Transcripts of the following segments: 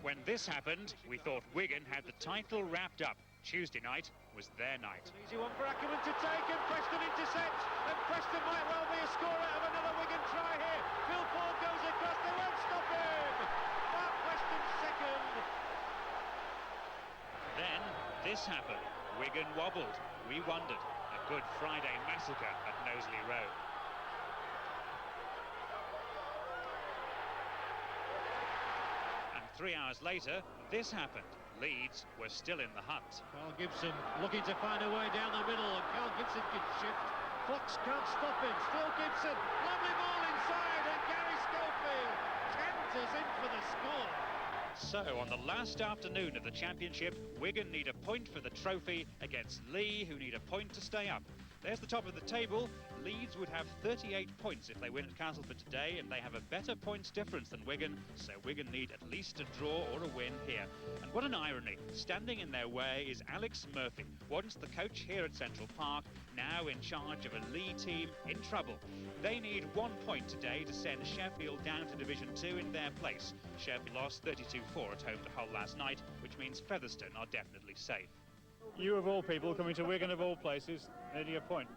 When this happened, we thought Wigan had the title wrapped up. Tuesday night was their night. An easy one for Ackerman to take, and Preston intercepts, and Preston might well be a scorer of another Wigan try here. Phil Ford goes across, they won't stop him! That Preston's second. Then this happened. Wigan wobbled. We wondered. A Good Friday massacre at Knowsley Road. And 3 hours later, this happened. Leeds were still in the hunt. Carl Gibson looking to find a way down the middle, and Carl Gibson can shift. Fox can't stop him. Still Gibson. Lovely ball inside, and Gary Schofield canters in for the score. So, on the last afternoon of the Championship, Wigan need a point for the trophy against Leigh, who need a point to stay up. There's the top of the table. Leeds would have 38 points if they win at Castleford today, and they have a better points difference than Wigan, so Wigan need at least a draw or a win here. And what an irony, standing in their way is Alex Murphy, once the coach here at Central Park, now in charge of a Leigh team in trouble. They need 1 point today to send Sheffield down to Division 2 in their place. Sheffield lost 32-4 at home to Hull last night, which means Featherstone are definitely safe. You of all people coming to Wigan of all places, needing a point.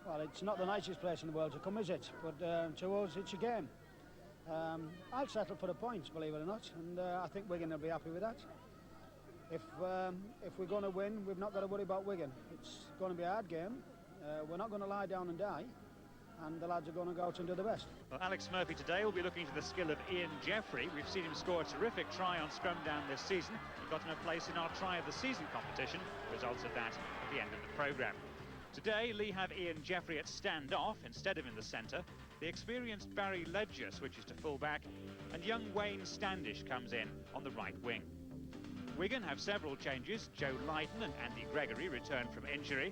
Well, it's not the nicest place in the world to come, is it? But to us, it's a game. I'll settle for the points, believe it or not, and I think Wigan will be happy with that. If we're going to win, we've not got to worry about Wigan. It's going to be a hard game. We're not going to lie down and die, and the lads are going to go out and do the best. Well, Alex Murphy today will be looking to the skill of Ian Jeffrey. We've seen him score a terrific try on SCRUMDOWN this season. He got him a place in our try of the season competition. Results of that at the end of the programme. Today, Leigh have Ian Jeffrey at stand-off instead of in the centre. The experienced Barry Ledger switches to full-back, and young Wayne Standish comes in on the right wing. Wigan have several changes. Joe Lydon and Andy Gregory return from injury,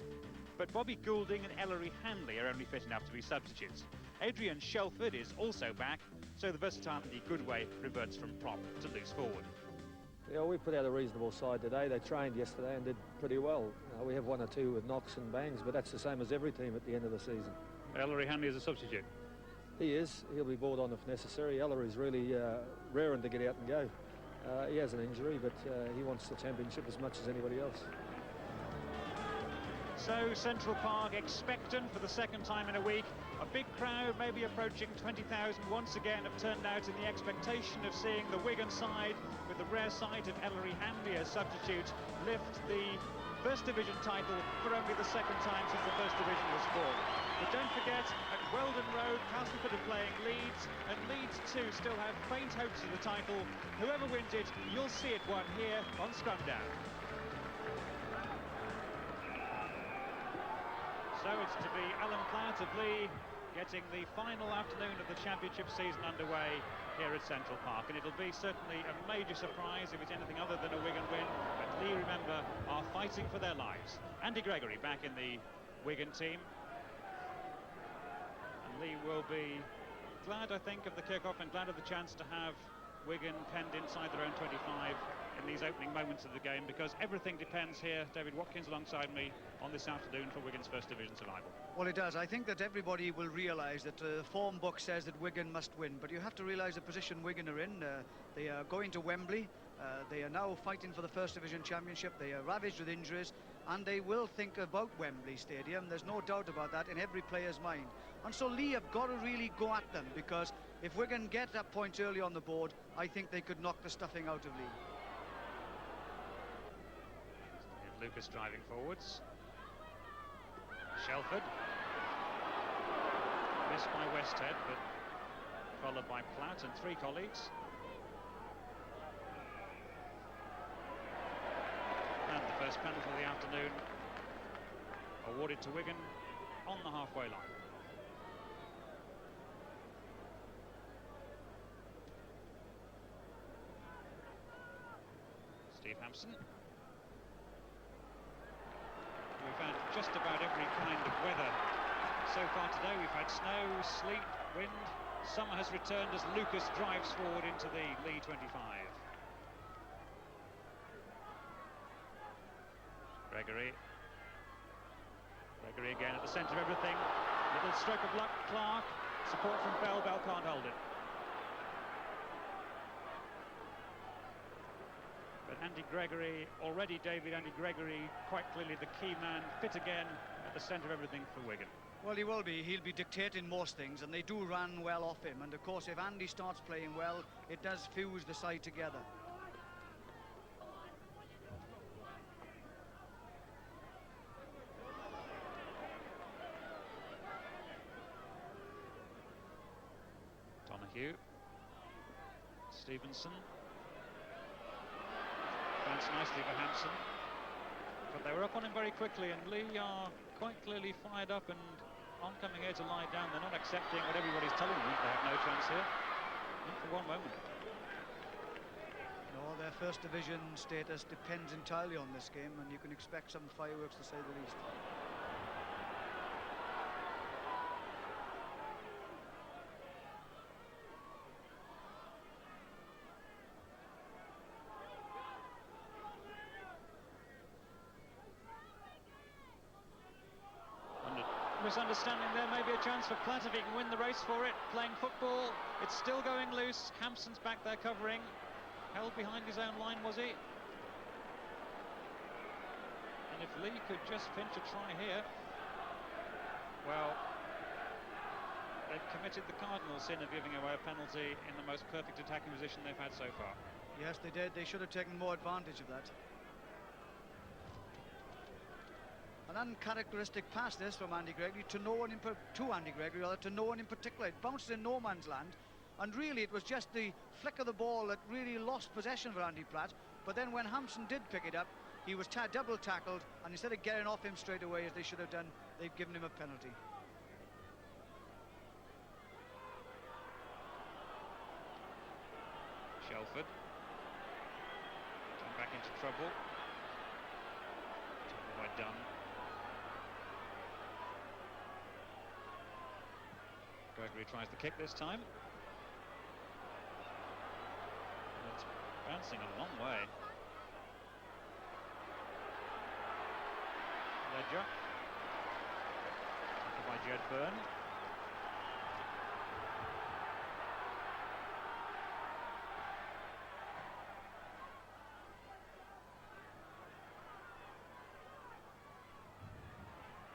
but Bobby Goulding and Ellery Hanley are only fit enough to be substitutes. Adrian Shelford is also back, so the versatile Andy Goodway reverts from prop to loose forward. Yeah, we put out a reasonable side today. They trained yesterday and did pretty well. We have 1 or 2 with knocks and bangs, but that's the same as every team at the end of the season. Ellery Hanley is a substitute. He is. He'll be brought on if necessary. Ellery's really raring to get out and go. He has an injury, but he wants the championship as much as anybody else. So Central Park expectant for the second time in a week. A big crowd, maybe approaching 20,000, once again have turned out in the expectation of seeing the Wigan side, with the rare sight of Ellery Hanley as substitute, lift the First Division title for only the second time since the First Division was formed. But don't forget, at Weldon Road, Castleford are playing Leeds, and Leeds too still have faint hopes of the title. Whoever wins it, you'll see it won here on SCRUMDOWN. So it's to be Alan Platt of Leigh getting the final afternoon of the Championship season underway here at Central Park, and it'll be certainly a major surprise if it's anything other than a Wigan win. But Leigh, remember, are fighting for their lives. Andy Gregory back in the Wigan team, and Leigh will be glad, I think, of the kick-off and glad of the chance to have Wigan penned inside their own 25 in these opening moments of the game, because everything depends here, David Watkins alongside me, on this afternoon for Wigan's First Division survival. Well, it does. I think that everybody will realise that the form book says that Wigan must win, but you have to realise the position Wigan are in. They are going to Wembley. They are now fighting for the First Division Championship. They are ravaged with injuries, and they will think about Wembley Stadium. There's no doubt about that in every player's mind. And so Leigh have got to really go at them, because if Wigan get that point early on the board, I think they could knock the stuffing out of Leigh. Lucas driving forwards. Shelford. Missed by Westhead, but followed by Platt and 3 colleagues. And the first penalty of the afternoon awarded to Wigan on the halfway line. Steve Hampson. We've had just about every kind of weather so far today. We've had snow, sleet, wind. Summer has returned as Lucas drives forward into the Leigh 25. Gregory again at the centre of everything. Little stroke of luck, Clark. Support from Bell. Bell can't hold it. Andy Gregory, already David, Andy Gregory, quite clearly the key man, fit again at the centre of everything for Wigan. Well, he will be. He'll be dictating most things, and they do run well off him. And of course, if Andy starts playing well, it does fuse the side together. Donahue, Stevenson, bounced nicely for Hampson, but they were up on him very quickly, and Leigh are quite clearly fired up and on coming here to lie down. They're not accepting what everybody's telling them. They have no chance here, not for one moment. No, their first division status depends entirely on this game, and you can expect some fireworks, to say the least. Misunderstanding there, maybe a chance for Platt if he can win the race for it. Playing football, it's still going loose. Hampson's back there covering, held behind his own line, was he? And if Leigh could just pinch a try here, well, they've committed the cardinal sin of giving away a penalty in the most perfect attacking position they've had so far. Yes, they did. They should have taken more advantage of that. An uncharacteristic pass this from Andy Gregory to no one to no one in particular. It bounced in no man's land, and really it was just the flick of the ball that really lost possession for Andy Platt. But then when Hampson did pick it up, he was double tackled, and instead of getting off him straight away as they should have done, they've given him a penalty. Shelford back into trouble. By Dunn. Gregory tries the kick this time. It's bouncing a long way. Ledger. Taken by Jed Byrne.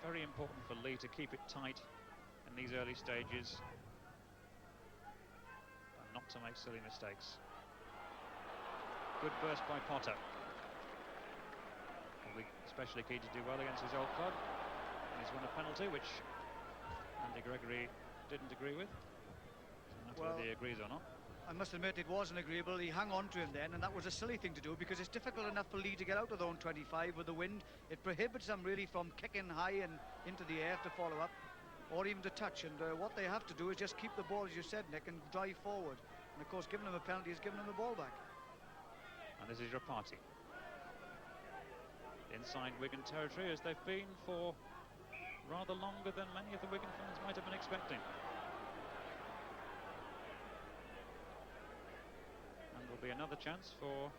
Very important for Leigh to keep it tight in these early stages and not to make silly mistakes. Good burst by Potter. He'll be especially keen to do well against his old club. And he's won a penalty, which Andy Gregory didn't agree with. So not whether he agrees or not. I must admit it wasn't agreeable. He hung on to him then, and that was a silly thing to do, because it's difficult enough for Leigh to get out of their own 25 with the wind. It prohibits them really from kicking high and into the air to follow up, or even to touch. And what they have to do is just keep the ball, as you said, Nick, and drive forward. And of course, giving them a penalty is giving them the ball back. And this is your party inside Wigan territory, as they've been for rather longer than many of the Wigan fans might have been expecting. Be another chance for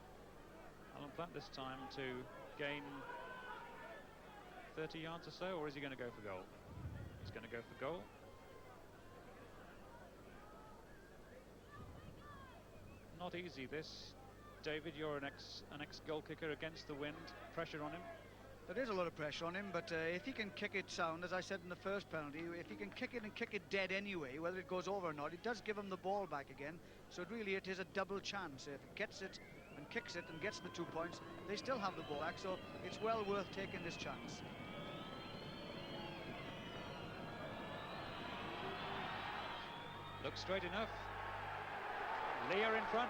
Alan Platt this time to gain 30 yards or so, or is he going to go for goal? He's going to go for goal. Not easy this, David. You're an ex goal kicker against the wind. Pressure on him. There is a lot of pressure on him, but if he can kick it sound, as I said in the first penalty, if he can kick it and kick it dead anyway, whether it goes over or not, it does give him the ball back again. So it is a double chance. If it gets it and kicks it and gets the 2 points, they still have the ball back, so it's well worth taking this chance. Looks straight enough. Leigh are in front.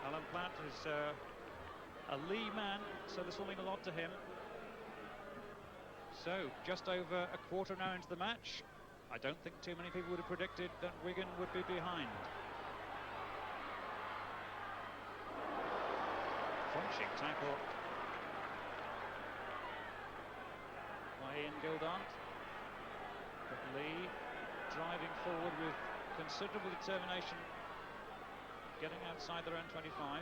Alan Platt is a Leigh man, so this will mean a lot to him. So, just over a quarter now into the match. I don't think too many people would have predicted that Wigan would be behind. Crunching tackle by Ian Gildart. But Leigh driving forward with considerable determination, getting outside their own 25.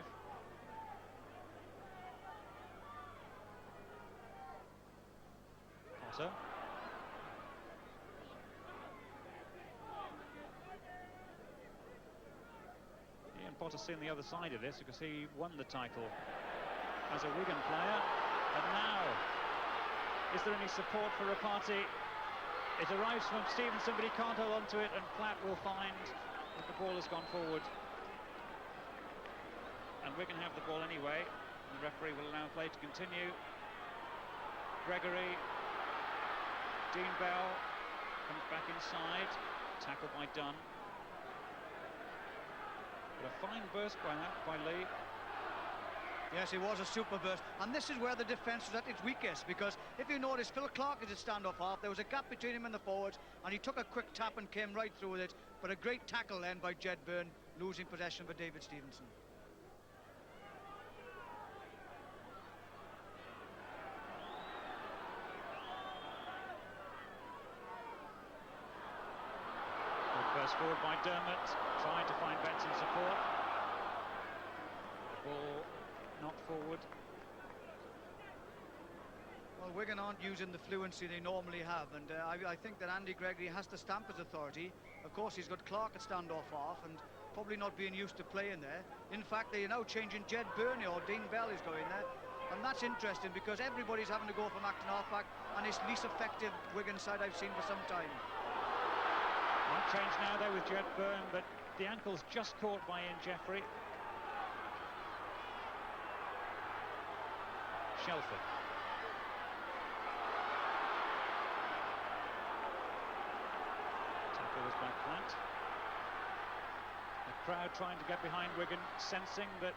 Potter. Potter seen the other side of this, because he won the title as a Wigan player. And now, is there any support for Rapati? It arrives from Stevenson, but he can't hold on to it, and Platt will find that the ball has gone forward. And Wigan have the ball anyway. And the referee will allow play to continue. Gregory, Dean Bell comes back inside, tackled by Dunn. But a fine burst by Leigh. Yes, it was a super burst, and this is where the defence was at its weakest, because if you notice, Phil Clark is a standoff half. There was a gap between him and the forwards, and he took a quick tap and came right through with it. But a great tackle then by Jed Byrne, losing possession for David Stevenson. Good burst forward by Dermot, trying to find Benson support. The ball knocked forward. Well, Wigan aren't using the fluency they normally have, and I think that Andy Gregory has to stamp his authority. Of course, he's got Clark at standoff half, and probably not being used to playing there. In fact, they are now changing Jed Byrne, or Dean Bell is going there, and that's interesting because everybody's having to go from acting half-back, and it's the least effective Wigan side I've seen for some time. Might change now though with Jed Byrne, but the ankle's just caught by Ian Jeffrey. Shelford. Tackle was by Platt. The crowd trying to get behind Wigan, sensing that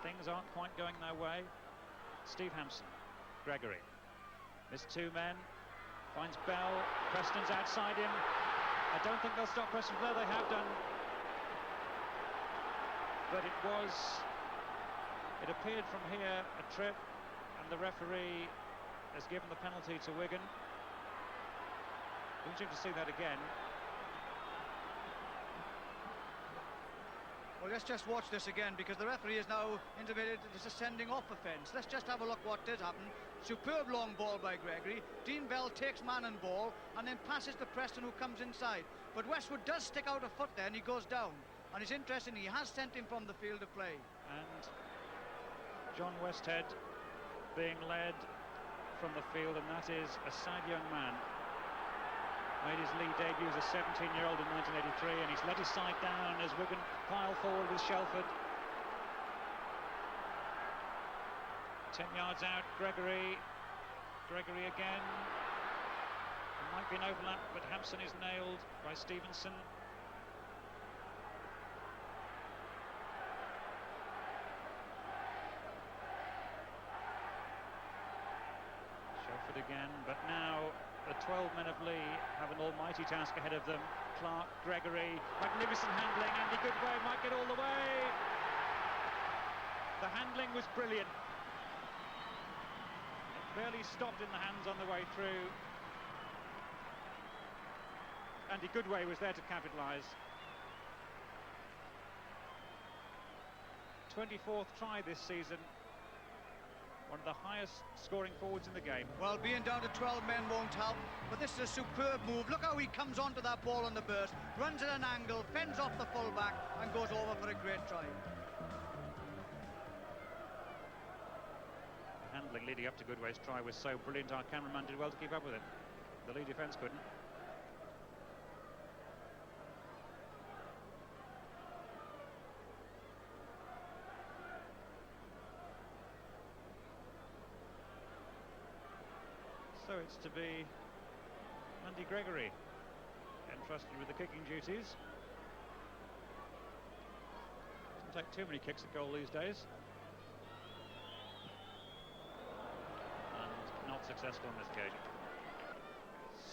things aren't quite going their way. Steve Hampson, Gregory. Missed two men. Finds Bell. Preston's outside him. I don't think they'll stop Preston Blair. They have done. But it appeared from here a trip, and the referee has given the penalty to Wigan. Interesting to see that again. Well, let's just watch this again, because the referee has now intimated this is sending off offence. Let's just have a look what did happen. Superb long ball by Gregory. Dean Bell takes man and ball and then passes to Preston, who comes inside. But Westwood does stick out a foot there and he goes down. And it's interesting, he has sent him from the field of play. And John Westhead being led from the field, and that is a sad young man. Made his league debut as a 17-year-old in 1983, and he's let his side down as Wigan pile forward with Shelford. 10 yards out, Gregory again. There might be an overlap, but Hampson is nailed by Stevenson. Shelford again, but now the 12 men of Leigh have an almighty task ahead of them. Clark, Gregory, magnificent handling. Andy Goodway might get all the way. The handling was brilliant. It barely stopped in the hands on the way through. Andy Goodway was there to capitalise. 24th try this season. One of the highest scoring forwards in the game. Well, being down to 12 men won't help, but this is a superb move. Look how he comes onto that ball on the burst, runs at an angle, fends off the fullback and goes over for a great try. The handling leading up to Goodway's try was so brilliant, our cameraman did well to keep up with it. The Leigh defence couldn't. So it's to be Andy Gregory entrusted with the kicking duties. Doesn't take too many kicks at goal these days. And not successful on this occasion.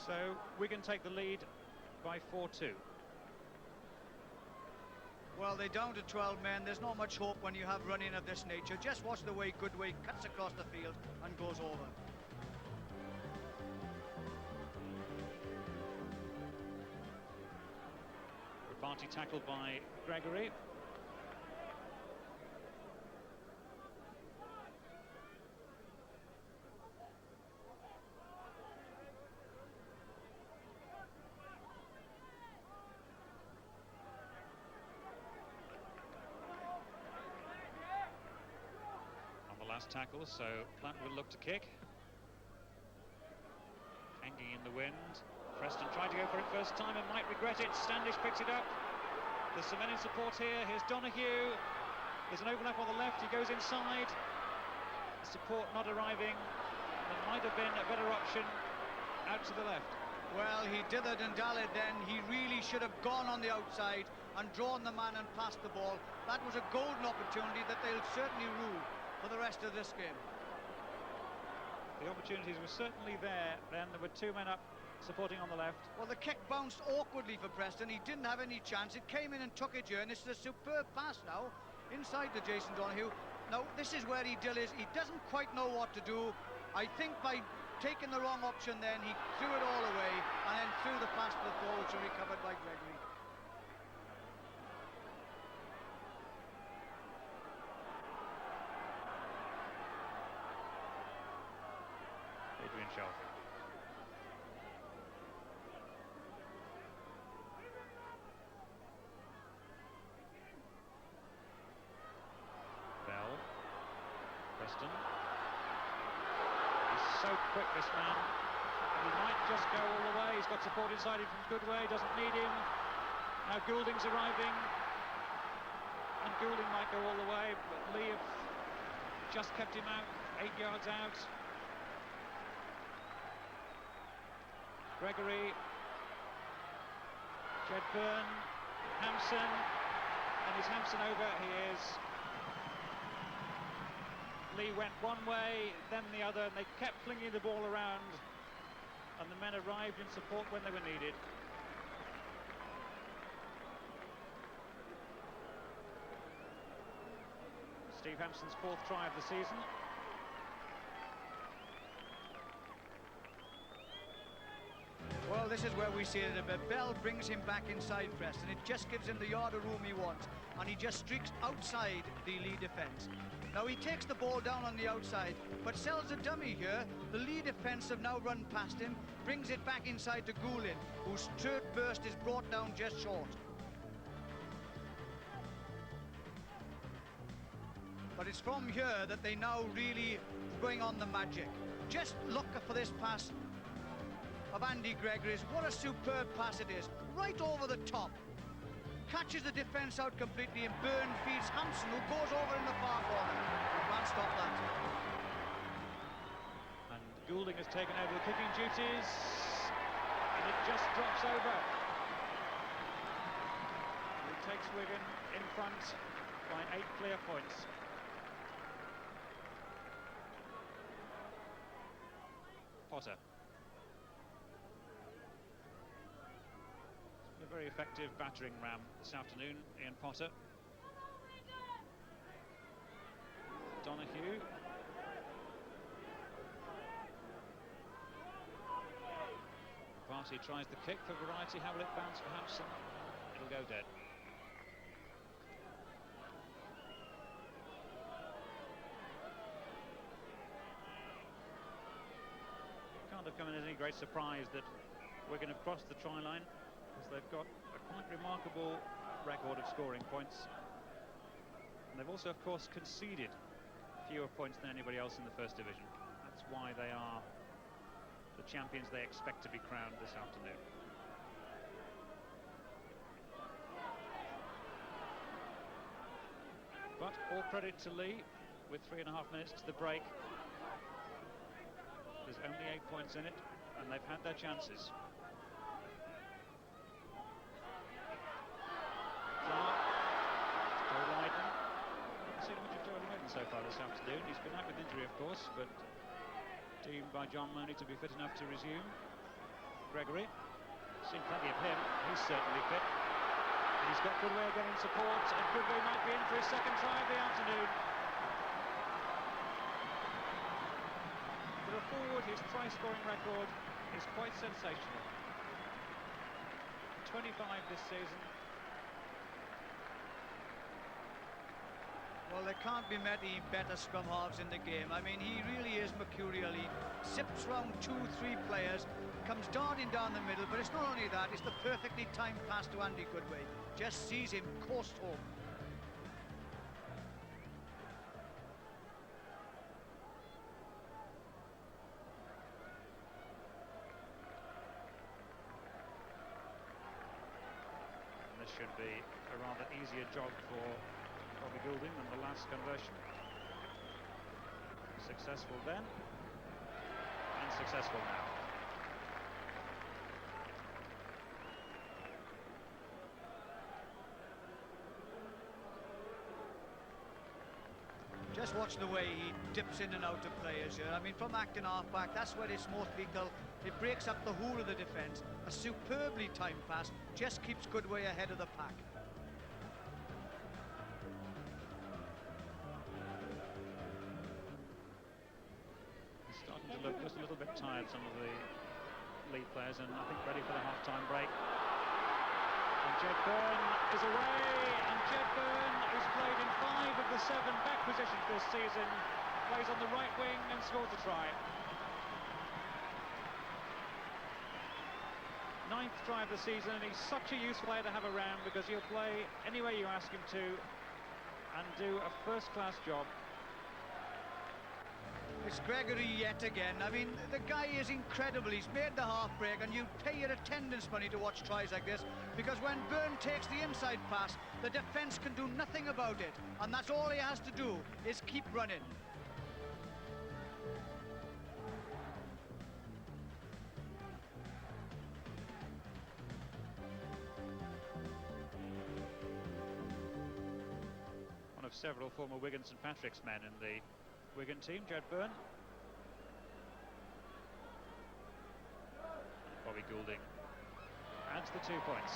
So Wigan take the lead by 4-2. Well, they're down to 12 men. There's not much hope when you have running of this nature. Just watch the way Goodway cuts across the field and goes over. Party tackled by Gregory. last tackle, so Plant will look to kick. Hanging in the wind. Preston tried to go for it first time and might regret it. Standish picks it up. There's some men in support here. Here's Donahue. There's an overlap on the left. He goes inside. Support not arriving. There might have been a better option out to the left. Well, he dithered and dallied then. He really should have gone on the outside and drawn the man and passed the ball. That was a golden opportunity that they'll certainly rue for the rest of this game. The opportunities were certainly there. Then there were two men up supporting on the left. Well, the kick bounced awkwardly for Preston. He didn't have any chance. It came in and took it here, and it's a superb pass now inside to Jason Donahue. Now, this is where he dillies. He doesn't quite know what to do. I think by taking the wrong option then, he threw it all away and then threw the pass to the floor, which was recovered by Gregory. Adrian Shelf. Bell. Preston. He's so quick, this man. He might just go all the way. He's got support inside him from Goodway, doesn't need him. Now Goulding's arriving. And Goulding might go all the way, but Leigh have just kept him out, 8 yards out. Gregory, Jedburn, Hampson, and is Hampson over? He is. Leigh went one way, then the other, and they kept flinging the ball around, and the men arrived in support when they were needed. Steve Hampson's 4th try of the season. Well, this is where we see it a bit. Bell brings him back inside Preston. It just gives him the yard of room he wants, and he just streaks outside the Leigh defence. Now he takes the ball down on the outside, but sells a dummy here. The Leigh defence have now run past him, brings it back inside to Goulding, whose third burst is brought down just short. But it's from here that they now really bring on the magic. Just look for this pass of Andy Gregory's. What a superb pass it is, right over the top. Catches the defence out completely, and Byrne feeds Hampson, who goes over in the far corner. Can't stop that. And Goulding has taken over the kicking duties, and it just drops over. He takes Wigan in front by 8 clear points. Potter. A very effective battering ram this afternoon, Ian Potter. Donahue. Barty tries the kick for variety. How will it bounce for Hampson? It'll go dead. Can't have come as any great surprise that Wigan have crossed the try line, because they've got a quite remarkable record of scoring points, and they've also, of course, conceded fewer points than anybody else in the First Division. That's why they are the champions they expect to be crowned this afternoon. But all credit to Leigh, with 3.5 minutes to the break. There's only 8 points in it, and they've had their chances. So far this afternoon. He's been out with injury, of course, but deemed by John Mooney to be fit enough to resume. Gregory, seen plenty of him. He's certainly fit. And he's got Goodway again in support, and Goodway might be in for his 2nd try of the afternoon. For a forward, his try-scoring record is quite sensational. 25 this season. Well, there can't be many better scrum halves in the game. I mean, he really is mercurial. He zips round 2-3 players, comes darting down the middle, but it's not only that, it's the perfectly timed pass to Andy Goodway. Just sees him coursed home. This should be a rather easier job for Bobby Goulding than the last conversion. Successful then, and successful now. Just watch the way he dips in and out of players here. I mean, from acting half-back, that's where it's most lethal. It breaks up the whole of the defence. A superbly timed pass, just keeps good way ahead of the pack. He's starting to look just a little bit tired, some of the Leigh players, and I think ready for the half-time break. And Jed Byrne is away, and Jed Byrne, who's played in 5 of the 7 back positions this season, plays on the right wing and scores a try. 9th try of the season, and he's such a useful player to have around because he'll play any way you ask him to and do a first-class job. It's Gregory yet again. I mean, the guy is incredible. He's made the half break, and you pay your attendance money to watch tries like this, because when Byrne takes the inside pass, the defence can do nothing about it, and that's all he has to do, is keep running. One of several former Wigan St Patrick's men in the Wigan team, Jed Byrne. Bobby Goulding adds the 2 points.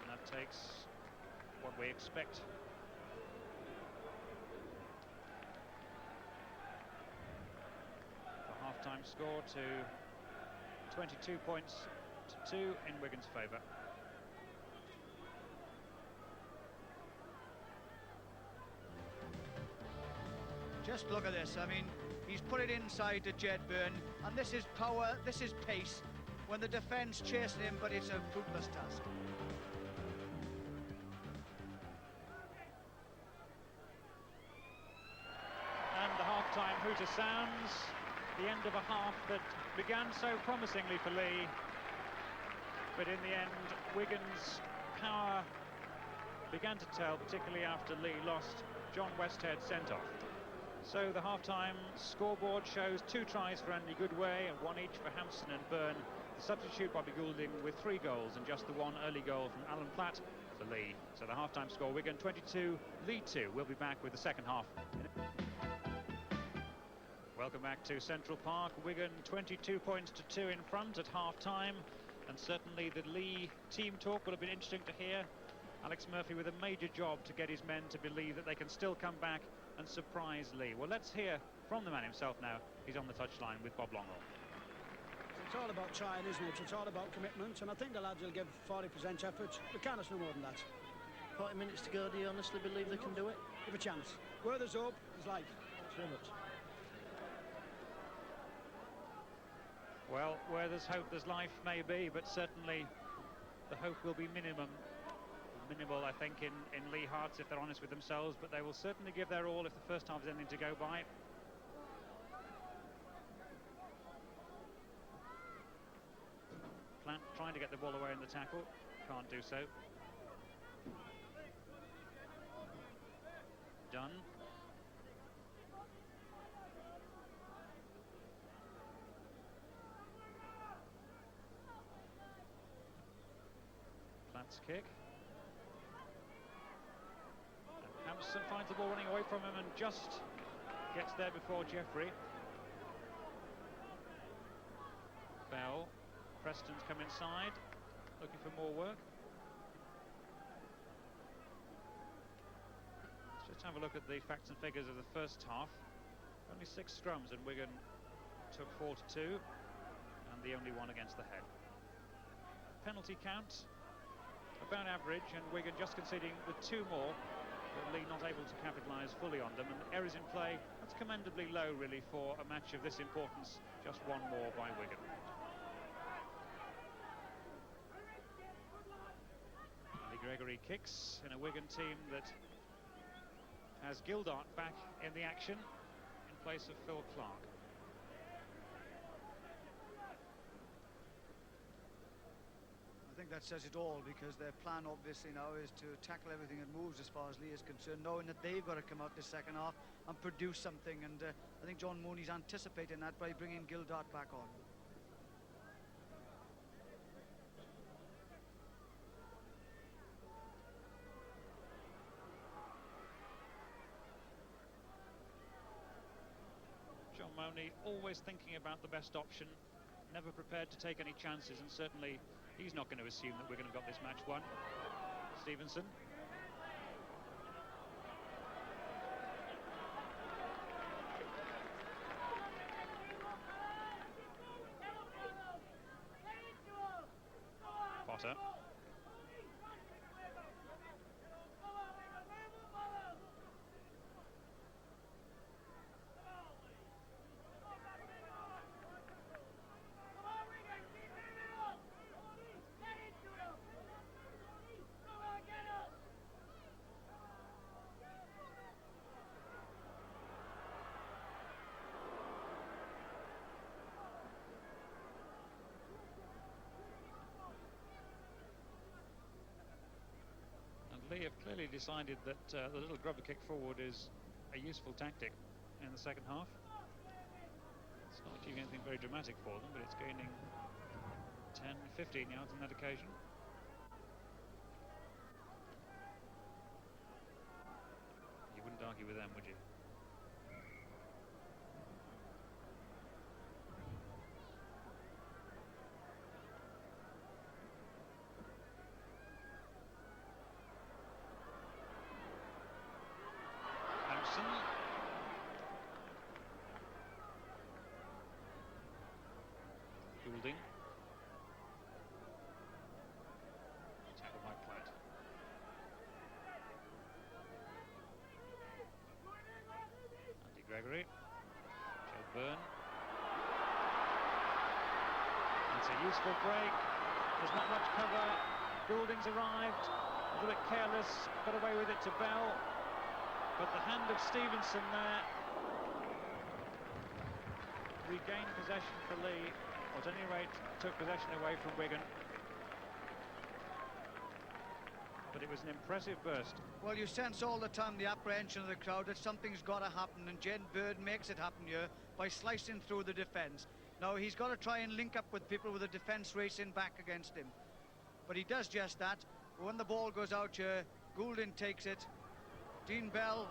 And that takes what we expect. The half-time score to 22 points to 2 in Wigan's favour. Just look at this. I mean, he's put it inside to Jed Byrne, and this is power, this is pace when the defence chasing him, but it's a fruitless task. And the half-time hooter sounds, the end of a half that began so promisingly for Leigh, but in the end Wigan's power began to tell, particularly after Leigh lost John Westhead sent off. So the half-time scoreboard shows 2 tries for Andy Goodway and 1 each for Hampson and Byrne. The substitute Bobby Goulding with 3 goals and just the 1 early goal from Alan Platt for Leigh. So the half-time score, Wigan 22, Leigh 2. We'll be back with the second half. Welcome back to Central Park. Wigan 22 points to 2 in front at half-time, and certainly the Leigh team talk will have been interesting to hear. Alex Murphy with a major job to get his men to believe that they can still come back and surprise Leigh. Well, let's hear from the man himself now. He's on the touchline with Bob Longhall. It's all about trying, isn't it? It's all about commitment, and I think the lads will give 40% effort. We can't ask no more than that. 40 minutes to go, do you honestly believe they can do it? Give a chance. Where there's hope, there's life. Thanks very much. Well, where there's hope, there's life, maybe, but certainly the hope will be minimal, I think, in Leigh hearts if they're honest with themselves, but they will certainly give their all if the first half is anything to go by. Plant trying to get the ball away in the tackle, can't do so. Dunn. Plant's kick. Hampson finds the ball running away from him and just gets there before Jeffrey. Bell. Preston's come inside, looking for more work. Let's just have a look at the facts and figures of the first half. Only 6 scrums, and Wigan took 4 to 2, and the only one against the head. Penalty count about average, and Wigan just conceding with 2 more. But Leigh not able to capitalise fully on them, and errors in play, that's commendably low really for a match of this importance. Just 1 more by Wigan. Lee Gregory kicks in a Wigan team that has Gildart back in the action in place of Phil Clark. that says it all, because their plan obviously now is to tackle everything that moves as far as Leigh is concerned, knowing that they've got to come out this second half and produce something, and I think John Mooney's anticipating that by bringing Gildart back on. John Mooney always thinking about the best option, never prepared to take any chances, and certainly he's not going to assume that we're going to have got this match won. Stevenson. Potter. Leigh have clearly decided that the little grubber kick forward is a useful tactic in the second half. It's not achieving anything very dramatic for them, but it's gaining 10, 15 yards on that occasion. You wouldn't argue with them, would you? Goulding. Tackled by Platt. Andy Gregory. Joe Byrne. It's a useful break. There's not much cover. Goulding's arrived. A little bit careless. Got away with it to Bell. But the hand of Stevenson there regained possession for Leigh, or at any rate took possession away from Wigan. But it was an impressive burst. Well, you sense all the time the apprehension of the crowd that something's got to happen, and Jen Bird makes it happen here by slicing through the defence. Now he's got to try and link up with people with the defence racing back against him, but he does just that. When the ball goes out here, Goulding takes it. Dean Bell's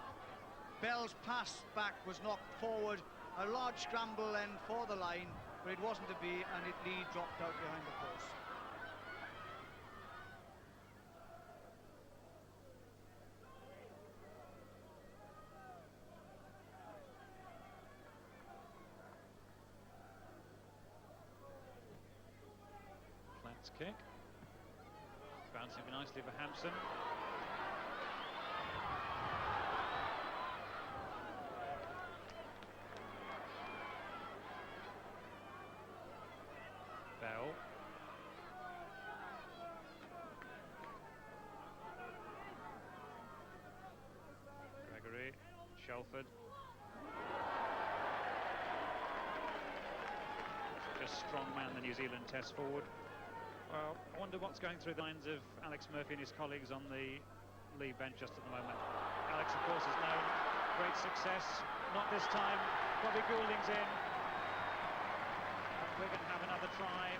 pass back was knocked forward. A large scramble then for the line, but it wasn't to be, and Leigh dropped out behind the post. Platt's kick. Bouncing nicely for Hampson. Bell. Gregory. Shelford. Just strong man, the New Zealand test forward. Well, I wonder what's going through the minds of Alex Murphy and his colleagues on the Leigh bench just at the moment. Alex, of course, is known. Great success. Not this time. Bobby Goulding's in. Wigan have another try,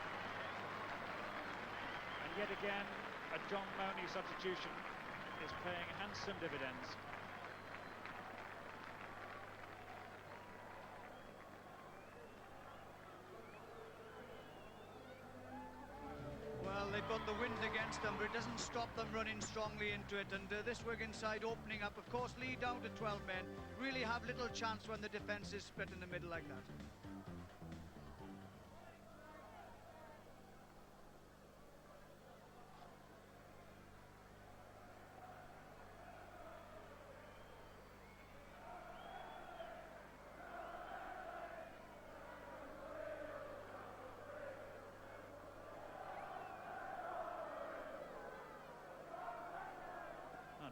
and yet again a John Mooney substitution is paying handsome dividends. Well, they've got the wind against them, but it doesn't stop them running strongly into it, and this Wigan side opening up. Of course, Leigh down to 12 men really have little chance when the defence is split in the middle like that.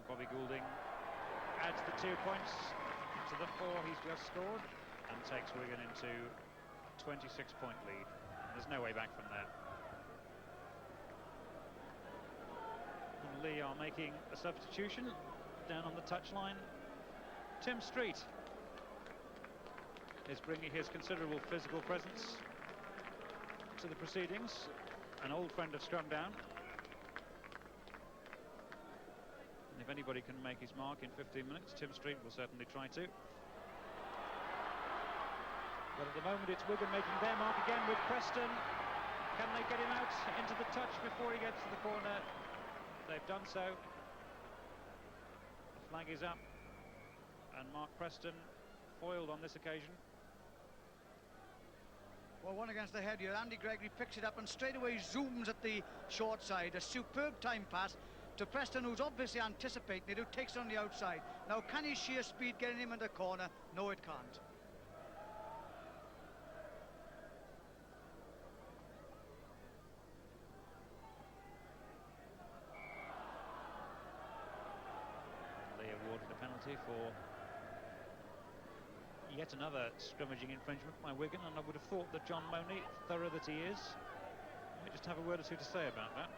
Bobby Goulding adds the 2 points to the 4 he's just scored and takes Wigan into a 26-point lead. There's no way back from there. Leigh are making a substitution. Down on the touchline, Tim Street is bringing his considerable physical presence to the proceedings. An old friend of SCRUMDOWN. And if anybody can make his mark in 15 minutes, Tim Street will certainly try to. But at the moment it's Wigan making their mark again with Preston. Can they get him out into the touch before he gets to the corner? They've done so. The flag is up, and Mark Preston foiled on this occasion. Well, one against the head here. Andy Gregory picks it up and straight away zooms at the short side. A superb time pass to Preston, who's obviously anticipating it, who takes it on the outside. Now, can his sheer speed get him in the corner? No, it can't. They awarded a penalty for yet another scrummaging infringement by Wigan, and I would have thought that John Money, thorough that he is, might just have a word or two to say about that.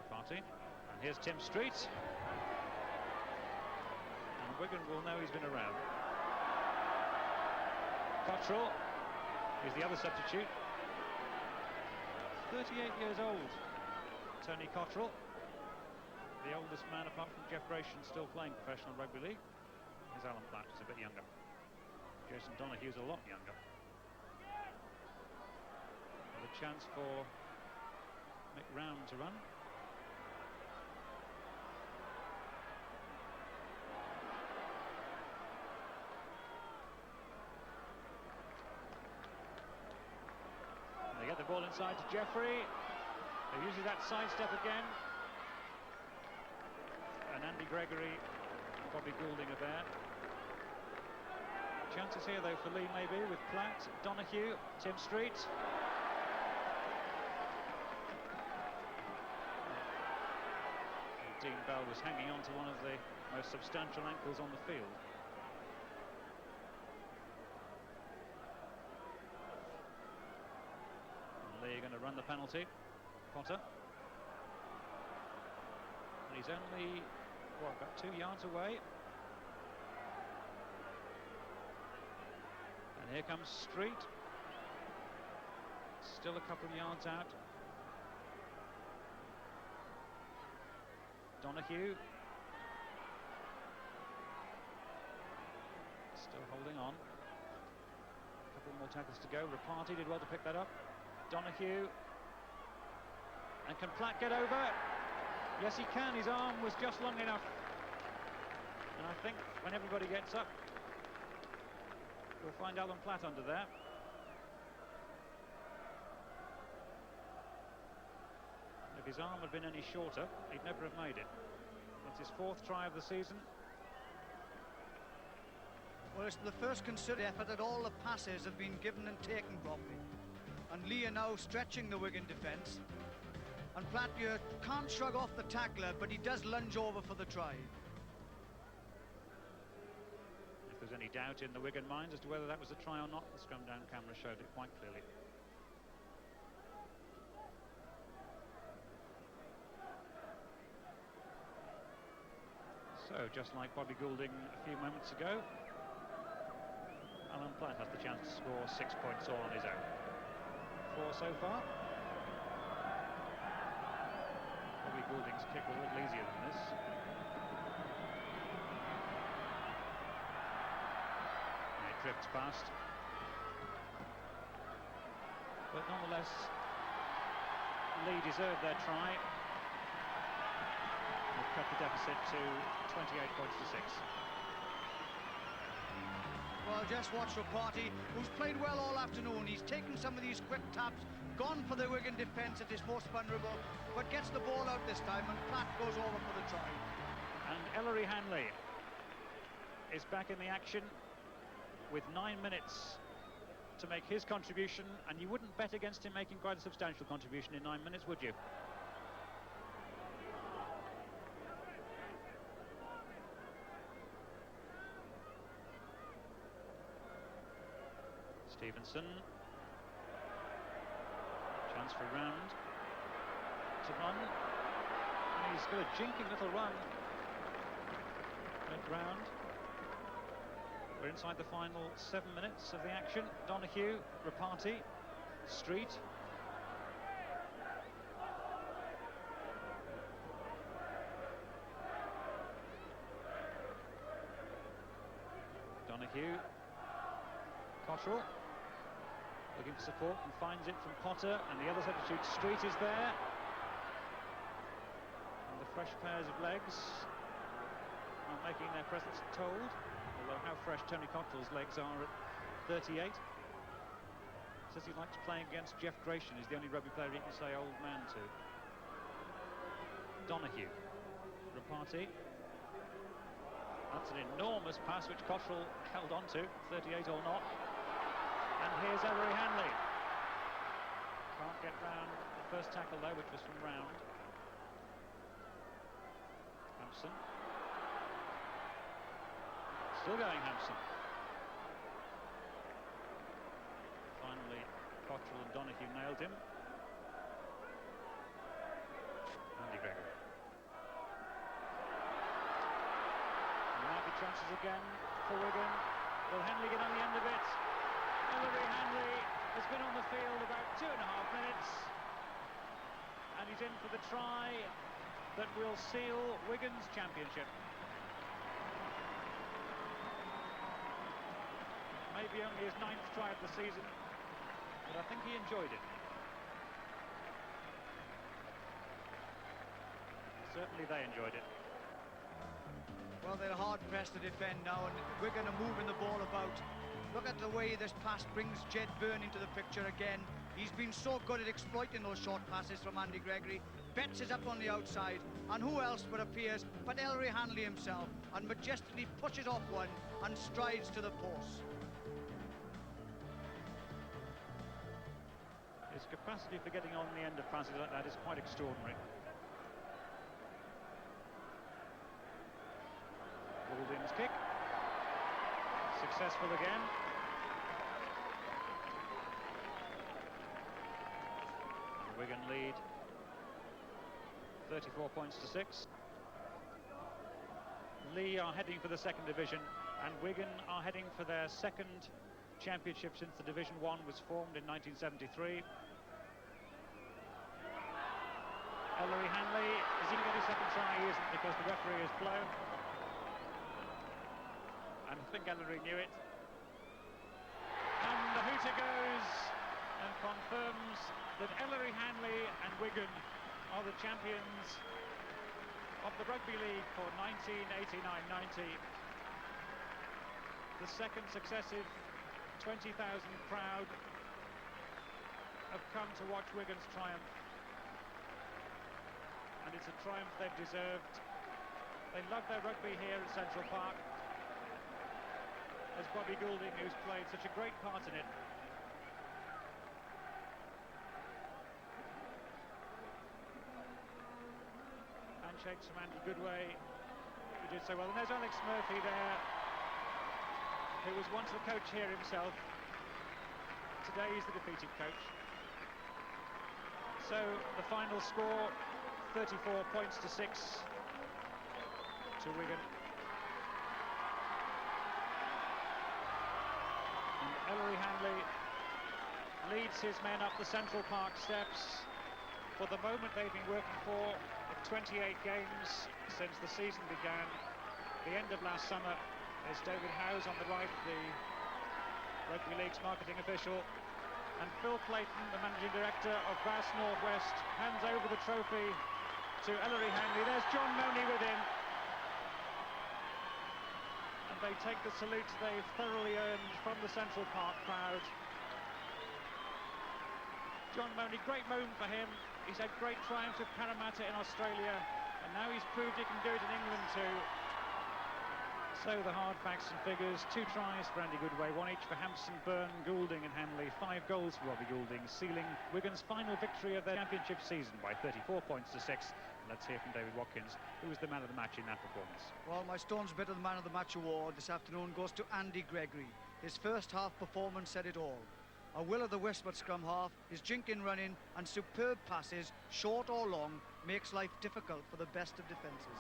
Party, and here's Tim Street, and Wigan will know he's been around. Cottrell is the other substitute. 38 years old, Tony Cottrell, the oldest man apart from Jeff Gratian still playing professional rugby league. Here's Alan Platt, who's a bit younger. Jason Donohue's a lot younger. And a chance for Mick Round to run. They get the ball inside to Jeffrey. They're using that sidestep again. And Andy Gregory and Bobby Goulding are there. Chances here though for Leigh maybe with Platt, Donohue, Tim Street. And Dean Bell was hanging on to one of the most substantial ankles on the field. Leigh are going to run the penalty. Potter. And he's only, what, about 2 yards away. And here comes Street. Still a couple of yards out. Donohue. Still holding on. A couple more tackles to go. Rapati did well to pick that up. Donohue, and can Platt get over? Yes, he can. His arm was just long enough, and I think when everybody gets up we'll find Alan Platt under there. If his arm had been any shorter he'd never have made it. That's his 4th try of the season. Well, it's the first concerted effort that all the passes have been given and taken properly. And Leigh are now stretching the Wigan defence. And Platt, you can't shrug off the tackler, but he does lunge over for the try. If there's any doubt in the Wigan minds as to whether that was a try or not, the SCRUMDOWN camera showed it quite clearly. So, just like Bobby Goulding a few moments ago, Alan Platt has the chance to score 6 points all on his own. 4 so far. Bobby Goulding's kick was a little easier than this. And it drifts past. But nonetheless, Leigh deserved their try. They've cut the deficit to 28 points to 6. Well, just watch Rapati, who's played well all afternoon. He's taken some of these quick taps, gone for the Wigan defence at his most vulnerable, but gets the ball out this time, and Platt goes over for the try. And Ellery Hanley is back in the action with 9 minutes to make his contribution, and you wouldn't bet against him making quite a substantial contribution in 9 minutes, would you? Stevenson. Chance for Round to run. And he's got a jinking little run. Went round. We're inside the final 7 minutes of the action. Donahue, Rapati, Street. Donahue, Cottrell, looking for support and finds it from Potter, and the other substitute, Street, is there. And the fresh pairs of legs are making their presence told, although how fresh Tony Cottrell's legs are at 38. Says he likes playing against Jeff Gratian, he's the only rugby player he can say old man to. Donahue, Rapati. That's an enormous pass which Cottrell held on to, 38 or not. And here's Ellery Hanley. Can't get round the first tackle though, which was from Round. Hampson. Still going Hampson. Finally, Cottrell and Donahue nailed him. Andy Gregory. Chances again for Wigan. Will Henley get on the end of it? Ellery Hanley has been on the field about 2.5 minutes, and he's in for the try that will seal Wigan's championship. Maybe only his 9th try of the season, but I think he enjoyed it. Certainly they enjoyed it. Well, they're hard-pressed to defend now, and Wigan are moving the ball about. Look at the way this pass brings Jed Byrne into the picture again. He's been so good at exploiting those short passes from Andy Gregory. Betts is up on the outside, and who else but appears but Ellery Hanley himself, and majestically pushes off one and strides to the post. His capacity for getting on the end of passes like that is quite extraordinary. Goulding's kick, successful again. Wigan lead 34 points to 6. Leigh are heading for the 2nd division, and Wigan are heading for their 2nd championship since the Division 1 was formed in 1973. Ellery Hanley, is he going to get his 2nd try? He isn't, because the referee has blown. And I think Ellery knew it. And the hooter goes and confirms that Ellery Hanley and Wigan are the champions of the Rugby League for 1989-90. The 2nd successive 20,000 crowd have come to watch Wigan's triumph. And it's a triumph they've deserved. They love their rugby here at Central Park. As Bobby Goulding, who's played such a great part in it. Handshakes from Andy Goodway, who did so well. And there's Alex Murphy there, who was once the coach here himself. Today he's the defeated coach. So the final score, 34 points to 6 to Wigan. Ellery Hanley leads his men up the Central Park steps for the moment they've been working for. 28 games since the season began. The end of last summer. There's David Howes on the right, the Rugby League's marketing official, and Phil Clayton, the managing director of Bass Northwest, hands over the trophy to Ellery Hanley. There's John Mooney with him. They take the salute they've thoroughly earned from the Central Park crowd. John Mooney, great moment for him. He's had great triumphs with Parramatta in Australia, and now he's proved he can do it in England too. So the hard facts and figures: 2 tries for Andy Goodway, 1 each for Hampson, Byrne, Goulding and Hanley, 5 goals for Robbie Goulding, sealing Wigan's final victory of their championship season by 34 points to 6. Let's hear from David Watkins, who was the man of the match in that performance. Well, my Stones Bit of the Man of the Match award this afternoon goes to Andy Gregory. His first half performance said it all. A will-o'-the-wisp at scrum half, his jinking running and superb passes, short or long, makes life difficult for the best of defences.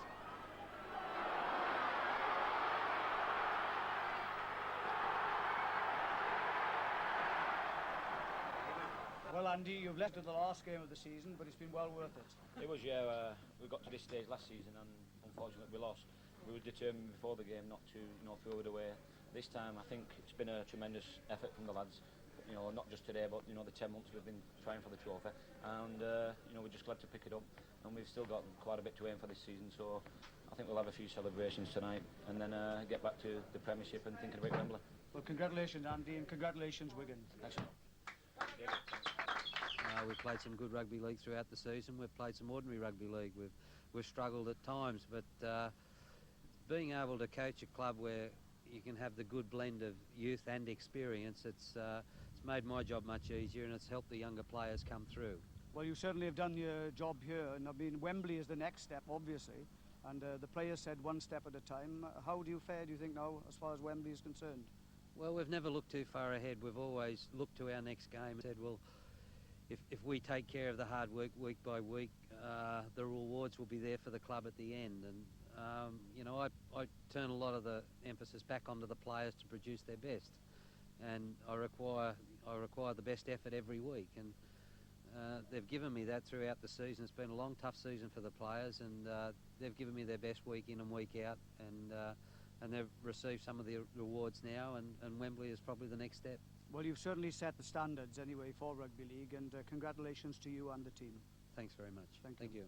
Well, Andy, you've left at the last game of the season, but it's been well worth it. It was, yeah. We got to this stage last season, and unfortunately we lost. We were determined before the game not to, throw it away. This time, I think it's been a tremendous effort from the lads. Not just today, but the 10 months we've been trying for the trophy, and we're just glad to pick it up. And we've still got quite a bit to aim for this season, so I think we'll have a few celebrations tonight, and then get back to the Premiership and thinking about Wembley. Well, congratulations, Andy, and congratulations, Wigan. Excellent. We've played some good rugby league throughout the season. We've played some ordinary rugby league. We've struggled at times, but being able to coach a club where you can have the good blend of youth and experience, it's made my job much easier, and it's helped the younger players come through. Well, you certainly have done your job here, and I mean, Wembley is the next step, obviously, and the players said one step at a time. How do you fare, do you think, now, as far as Wembley is concerned? Well, we've never looked too far ahead. We've always looked to our next game and said, well, if we take care of the hard work week by week, the rewards will be there for the club at the end. And I turn a lot of the emphasis back onto the players to produce their best, and I require the best effort every week, and they've given me that throughout the season. It's been a long, tough season for the players, and they've given me their best week in and week out, and they've received some of the rewards now, and Wembley is probably the next step. Well, you've certainly set the standards anyway for Rugby League, and congratulations to you and the team. Thanks very much. Thank you.